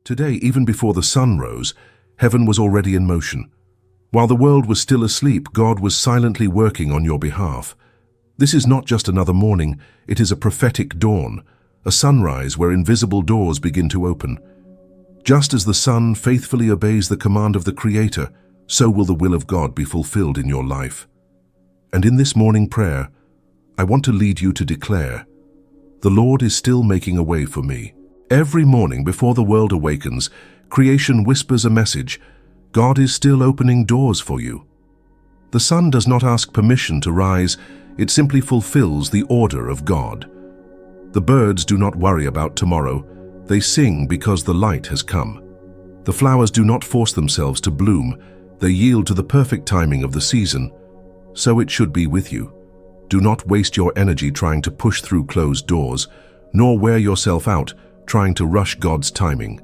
Today, even before the sun rose, heaven was already in motion. While the world was still asleep, God was silently working on your behalf. This is not just another morning, it is a prophetic dawn, a sunrise where invisible doors begin to open. Just as the sun faithfully obeys the command of the Creator, so will the will of God be fulfilled in your life. And in this morning prayer, I want to lead you to declare, "The Lord is still making a way for me." Every morning before the world awakens, creation whispers a message. God is still opening doors for you. The sun does not ask permission to rise, it simply fulfills the order of God. The birds do not worry about tomorrow, they sing because the light has come. The flowers do not force themselves to bloom, they yield to the perfect timing of the season. So it should be with you. Do not waste your energy trying to push through closed doors, nor wear yourself out trying to rush God's timing.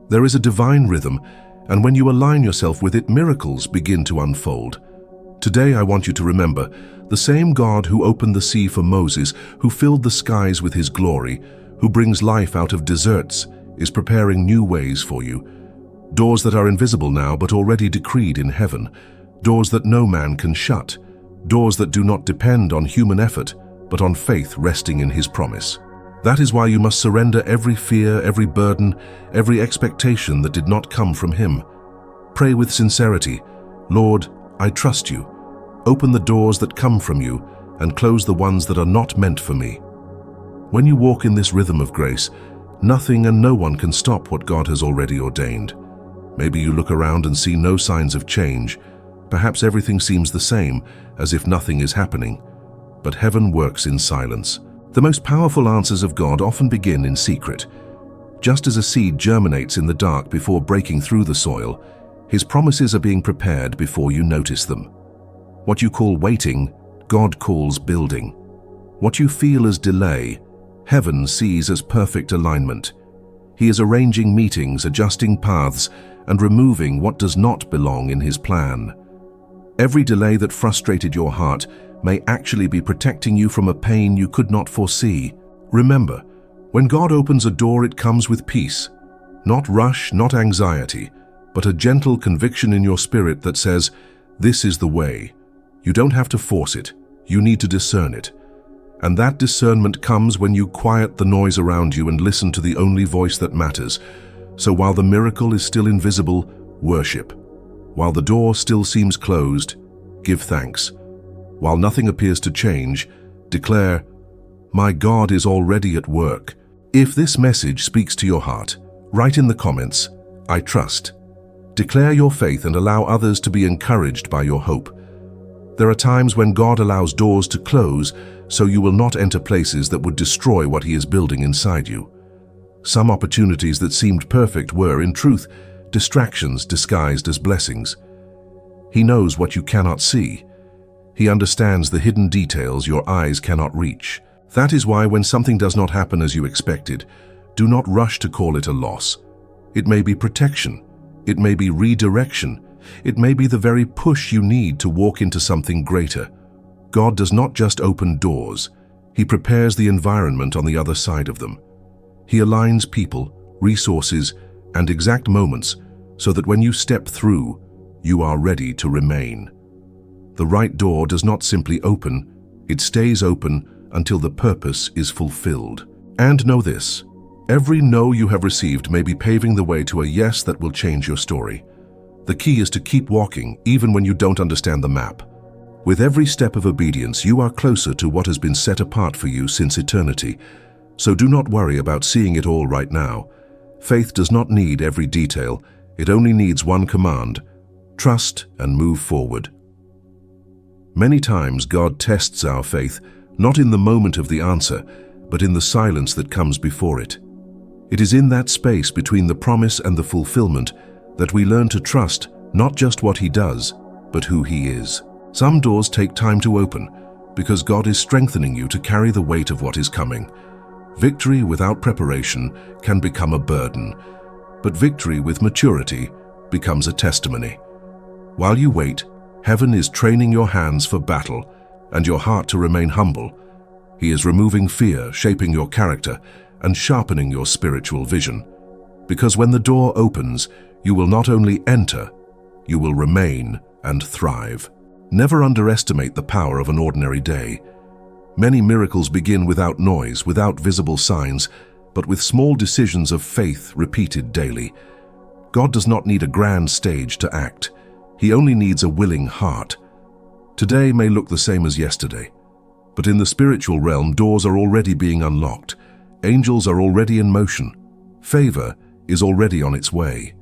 There is a divine rhythm, and when you align yourself with it, miracles begin to unfold. Today I want you to remember, the same God who opened the sea for Moses, who filled the skies with his glory, who brings life out of deserts, is preparing new ways for you. Doors that are invisible now but already decreed in heaven. Doors that no man can shut. Doors that do not depend on human effort, but on faith resting in his promise. That is why you must surrender every fear, every burden, every expectation that did not come from him. Pray with sincerity, "Lord, I trust you. Open the doors that come from you and close the ones that are not meant for me." When you walk in this rhythm of grace, nothing and no one can stop what God has already ordained. Maybe you look around and see no signs of change. Perhaps everything seems the same, as if nothing is happening. But heaven works in silence. The most powerful answers of God often begin in secret. Just as a seed germinates in the dark before breaking through the soil, his promises are being prepared before you notice them. What you call waiting, God calls building. What you feel as delay, heaven sees as perfect alignment. He is arranging meetings, adjusting paths, and removing what does not belong in his plan. Every delay that frustrated your heart may actually be protecting you from a pain you could not foresee. Remember, when God opens a door, it comes with peace. Not rush, not anxiety, but a gentle conviction in your spirit that says, "This is the way." You don't have to force it, you need to discern it. And that discernment comes when you quiet the noise around you and listen to the only voice that matters. So while the miracle is still invisible, worship. While the door still seems closed, give thanks. While nothing appears to change, declare, "My God is already at work." If this message speaks to your heart, write in the comments, "I trust." Declare your faith and allow others to be encouraged by your hope. There are times when God allows doors to close so you will not enter places that would destroy what he is building inside you. Some opportunities that seemed perfect were, in truth, distractions disguised as blessings. He knows what you cannot see. He understands the hidden details your eyes cannot reach. That is why when something does not happen as you expected, do not rush to call it a loss. It may be protection. It may be redirection. It may be the very push you need to walk into something greater. God does not just open doors. He prepares the environment on the other side of them. He aligns people, resources, and exact moments so that when you step through, you are ready to remain. The right door does not simply open, it stays open until the purpose is fulfilled. And know this, every no you have received may be paving the way to a yes that will change your story. The key is to keep walking even when you don't understand the map. With every step of obedience, you are closer to what has been set apart for you since eternity. So do not worry about seeing it all right now. Faith does not need every detail, it only needs one command: trust and move forward. Many times God tests our faith, not in the moment of the answer, but in the silence that comes before it. It is in that space between the promise and the fulfillment that we learn to trust not just what he does, but who he is. Some doors take time to open because God is strengthening you to carry the weight of what is coming. Victory without preparation can become a burden, but victory with maturity becomes a testimony. While you wait, heaven is training your hands for battle and your heart to remain humble. He is removing fear, shaping your character, and sharpening your spiritual vision. Because when the door opens, you will not only enter, you will remain and thrive. Never underestimate the power of an ordinary day. Many miracles begin without noise, without visible signs, but with small decisions of faith repeated daily. God does not need a grand stage to act. He only needs a willing heart. Today may look the same as yesterday, but in the spiritual realm, doors are already being unlocked. Angels are already in motion. Favor is already on its way.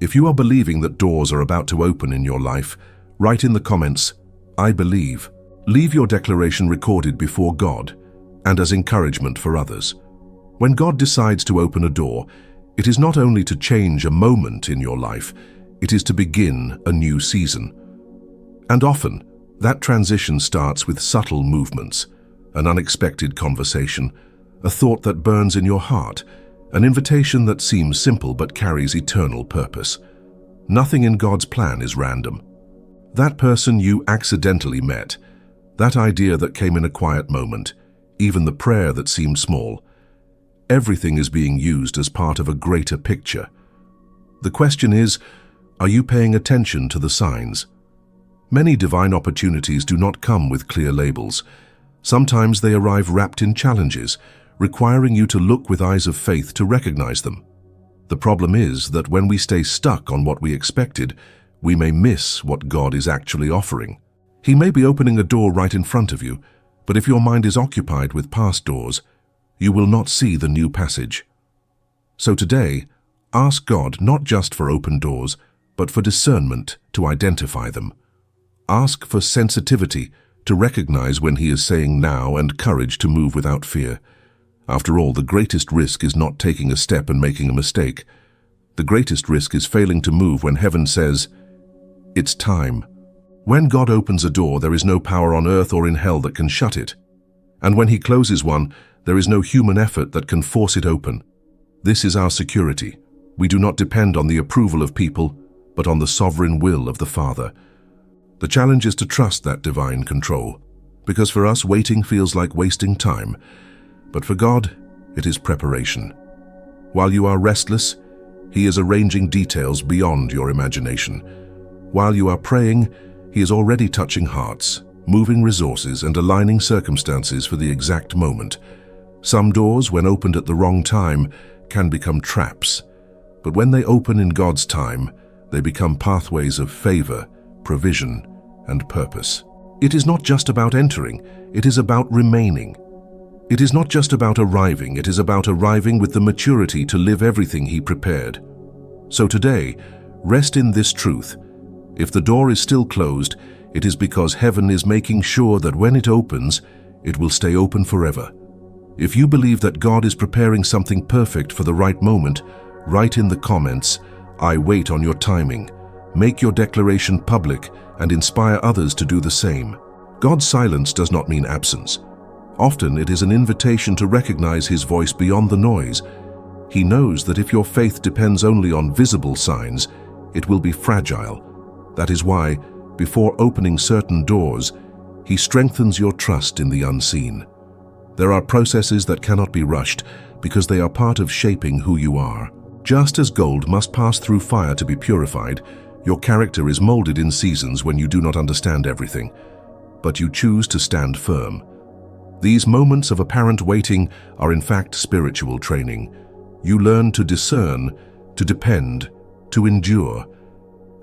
If you are believing that doors are about to open in your life, write in the comments, "I believe." Leave your declaration recorded before God and as encouragement for others. When God decides to open a door, it is not only to change a moment in your life, it is to begin a new season. And often, that transition starts with subtle movements, an unexpected conversation, a thought that burns in your heart, an invitation that seems simple but carries eternal purpose. Nothing in God's plan is random. That person you accidentally met, that idea that came in a quiet moment, even the prayer that seemed small, everything is being used as part of a greater picture. The question is, are you paying attention to the signs? Many divine opportunities do not come with clear labels. Sometimes they arrive wrapped in challenges, requiring you to look with eyes of faith to recognize them. The problem is that when we stay stuck on what we expected, we may miss what God is actually offering. He may be opening a door right in front of you, but if your mind is occupied with past doors, you will not see the new passage. So today, ask God not just for open doors, but for discernment to identify them. Ask for sensitivity to recognize when He is saying now and courage to move without fear. After all, the greatest risk is not taking a step and making a mistake. The greatest risk is failing to move when heaven says, "It's time." When God opens a door, there is no power on earth or in hell that can shut it. And when He closes one, there is no human effort that can force it open. This is our security. We do not depend on the approval of people, but on the sovereign will of the Father. The challenge is to trust that divine control, because for us, waiting feels like wasting time, but for God, it is preparation. While you are restless, He is arranging details beyond your imagination. While you are praying, He is already touching hearts, moving resources, and aligning circumstances for the exact moment. Some doors, when opened at the wrong time, can become traps, but when they open in God's time, they become pathways of favor, provision, and purpose. It is not just about entering, it is about remaining. It is not just about arriving, it is about arriving with the maturity to live everything He prepared. So today, rest in this truth. If the door is still closed, it is because heaven is making sure that when it opens, it will stay open forever. If you believe that God is preparing something perfect for the right moment, write in the comments, "I wait on your timing." Make your declaration public and inspire others to do the same. God's silence does not mean absence. Often it is an invitation to recognize His voice beyond the noise. He knows that if your faith depends only on visible signs, it will be fragile. That is why, before opening certain doors, He strengthens your trust in the unseen. There are processes that cannot be rushed because they are part of shaping who you are. Just as gold must pass through fire to be purified, your character is molded in seasons when you do not understand everything, but you choose to stand firm. These moments of apparent waiting are in fact spiritual training. You learn to discern, to depend, to endure.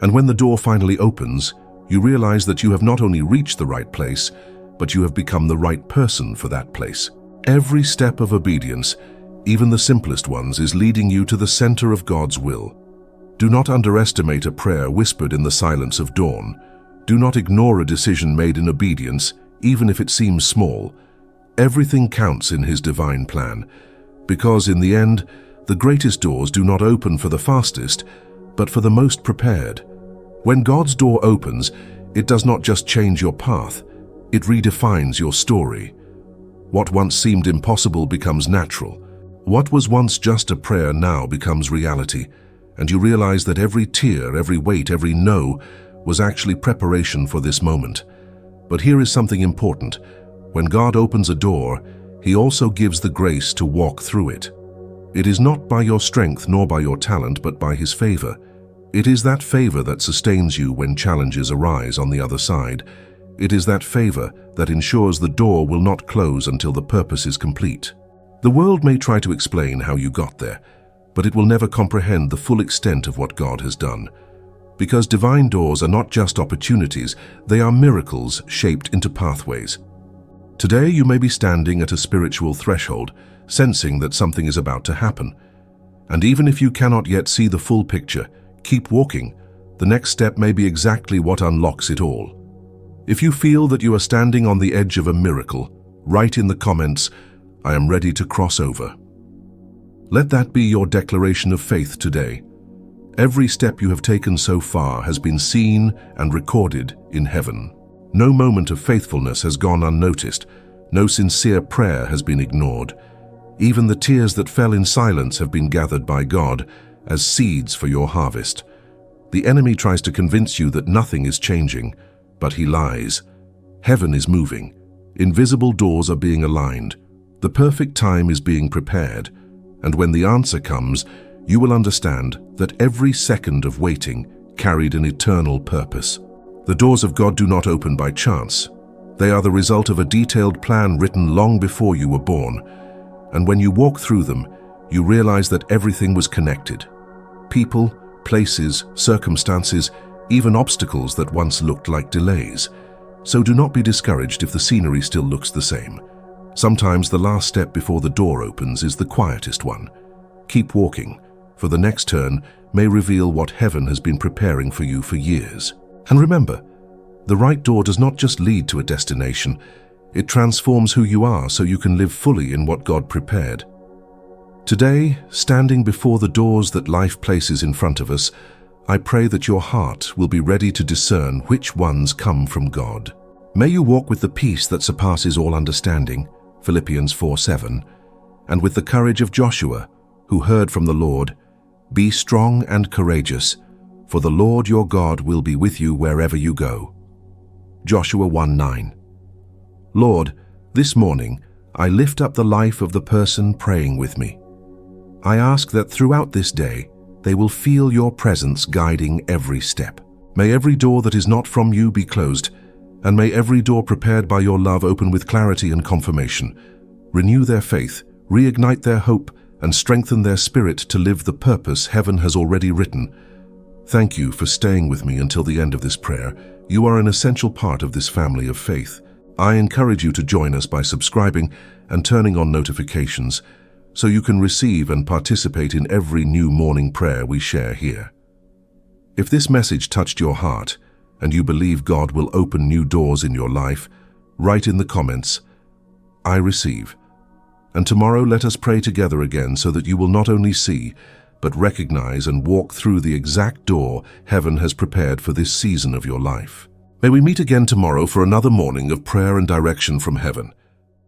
And when the door finally opens, you realize that you have not only reached the right place, but you have become the right person for that place. Every step of obedience, even the simplest ones, is leading you to the center of God's will. Do not underestimate a prayer whispered in the silence of dawn. Do not ignore a decision made in obedience, even if it seems small. Everything counts in His divine plan, because in the end, the greatest doors do not open for the fastest, but for the most prepared. When God's door opens, it does not just change your path, it redefines your story. What once seemed impossible becomes natural. What was once just a prayer now becomes reality, and you realize that every tear, every wait, every no was actually preparation for this moment. But here is something important. When God opens a door, He also gives the grace to walk through it. It is not by your strength nor by your talent, but by His favor. It is that favor that sustains you when challenges arise on the other side. It is that favor that ensures the door will not close until the purpose is complete. The world may try to explain how you got there, but it will never comprehend the full extent of what God has done. Because divine doors are not just opportunities, they are miracles shaped into pathways. Today you may be standing at a spiritual threshold, sensing that something is about to happen. And even if you cannot yet see the full picture, keep walking. The next step may be exactly what unlocks it all. If you feel that you are standing on the edge of a miracle, write in the comments, "I am ready to cross over." Let that be your declaration of faith today. Every step you have taken so far has been seen and recorded in heaven. No moment of faithfulness has gone unnoticed. No sincere prayer has been ignored. Even the tears that fell in silence have been gathered by God as seeds for your harvest. The enemy tries to convince you that nothing is changing, but he lies. Heaven is moving. Invisible doors are being aligned. The perfect time is being prepared. And when the answer comes, you will understand that every second of waiting carried an eternal purpose. The doors of God do not open by chance. They are the result of a detailed plan written long before you were born. And when you walk through them, you realize that everything was connected. People, places, circumstances, even obstacles that once looked like delays. So do not be discouraged if the scenery still looks the same. Sometimes the last step before the door opens is the quietest one. Keep walking, for the next turn may reveal what heaven has been preparing for you for years. And remember, the right door does not just lead to a destination, it transforms who you are so you can live fully in what God prepared. Today, standing before the doors that life places in front of us, I pray that your heart will be ready to discern which ones come from God. May you walk with the peace that surpasses all understanding, Philippians 4:7, and with the courage of Joshua, who heard from the Lord, "Be strong and courageous, for the Lord your God will be with you wherever you go." Joshua 1:9. Lord, this morning I lift up the life of the person praying with me. I ask that throughout this day, they will feel your presence guiding every step. May every door that is not from you be closed, and may every door prepared by your love open with clarity and confirmation. Renew their faith, reignite their hope, and strengthen their spirit to live the purpose heaven has already written. Thank you for staying with me until the end of this prayer. You are an essential part of this family of faith. I encourage you to join us by subscribing and turning on notifications, so you can receive and participate in every new morning prayer we share here. If this message touched your heart, and you believe God will open new doors in your life, write in the comments, "I receive." And tomorrow let us pray together again so that you will not only see, but recognize and walk through the exact door heaven has prepared for this season of your life. May we meet again tomorrow for another morning of prayer and direction from heaven.